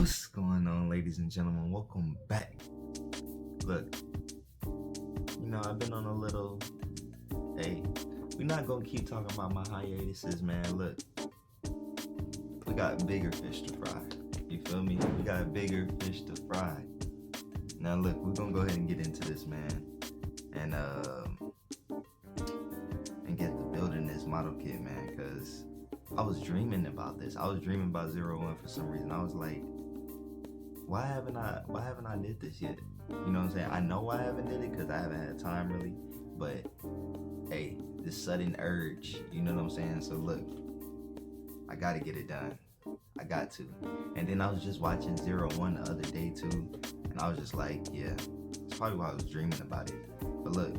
What's going on, ladies and gentlemen? Welcome back. Look, I've been on a little. Hey, we're not gonna keep talking about my hiatuses, man. Look, we got bigger fish to fry. You feel me? We got bigger fish to fry. Now, look, we're gonna go ahead and get into this, man, and get the building this model kit, man, because I was dreaming about this. I was dreaming about 01 for some reason. I was like, why haven't I did this yet? You know what I'm saying? I know I haven't did it because I haven't had time really, but hey, this sudden urge, you know what I'm saying? So look, I gotta get it done. I got to. And then I was just watching 01 the other day too, and I was just like, yeah, it's probably why I was dreaming about it. But look,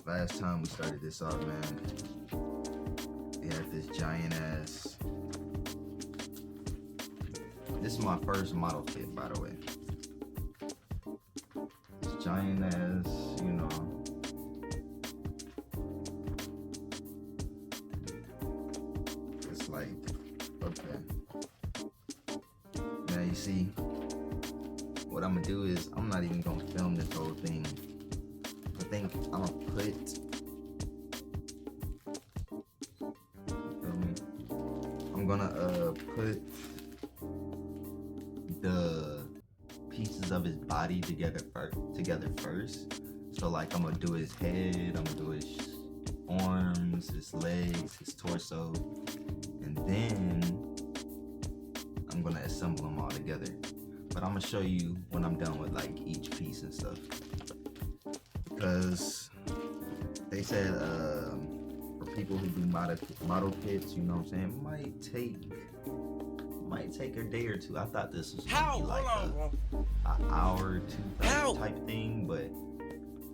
last time we started this off, man, we had this giant ass. This is my first model kit, by the way. This giant ass, it's like, okay. Now you see, what I'm gonna do is, I'm not even gonna film this whole thing. I think I'm gonna put, I'm gonna put the pieces of his body together first. So like, I'm gonna do his head, I'm gonna do his arms, his legs, his torso, and then I'm gonna assemble them all together. But I'm gonna show you when I'm done with like each piece and stuff, because they said for people who do model kits, you know what I'm saying, might take a day or two. I thought this was gonna be like an hour or two type thing, but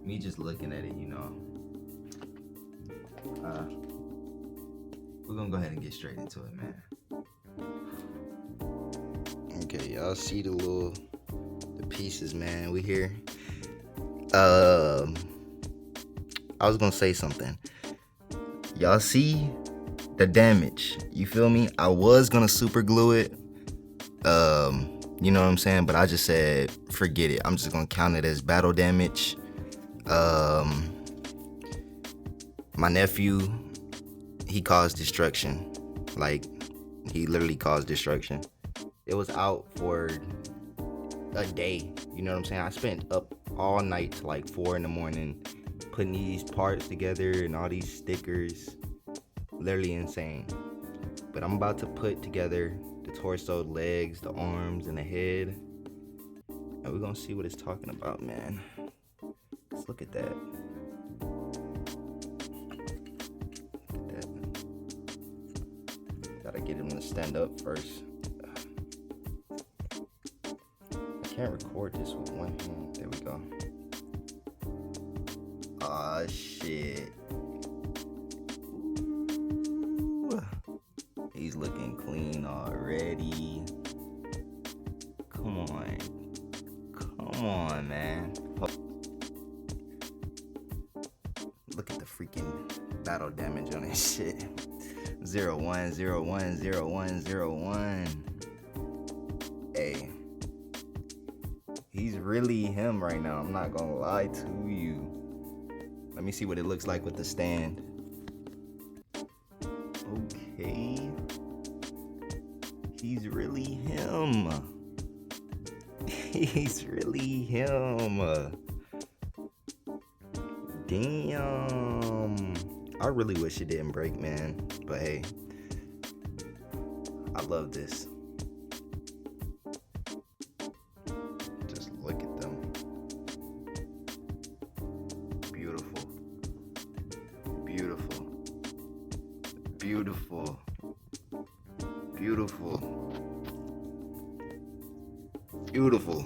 me just looking at it, we're gonna go ahead and get straight into it, man. Okay, y'all see the pieces, man. We here. I was gonna say something. Y'all see the damage? You feel me? I was gonna super glue it. You know what I'm saying? But I just said, forget it. I'm just gonna count it as battle damage. My nephew, he caused destruction. Like, he literally caused destruction. It was out for a day. You know what I'm saying? I spent up all night to like 4 a.m. putting these parts together and all these stickers. Literally insane. But I'm about to put together the torso, legs, the arms, and the head, and we're gonna see what it's talking about, man. Let's look at that. Gotta get him to stand up first. I can't record this with one hand. There we go. Aw, shit. He's looking clean already. Come on, man. Look at the freaking battle damage on this shit. 01, 01, 01, 01. Hey, he's really him right now. I'm not gonna lie to you. Let me see what it looks like with the stand. Okay. He's really him. He's really him. Damn. I really wish it didn't break, man. But hey, I love this. Just look at them. Beautiful. Beautiful. Beautiful. Beautiful. Beautiful.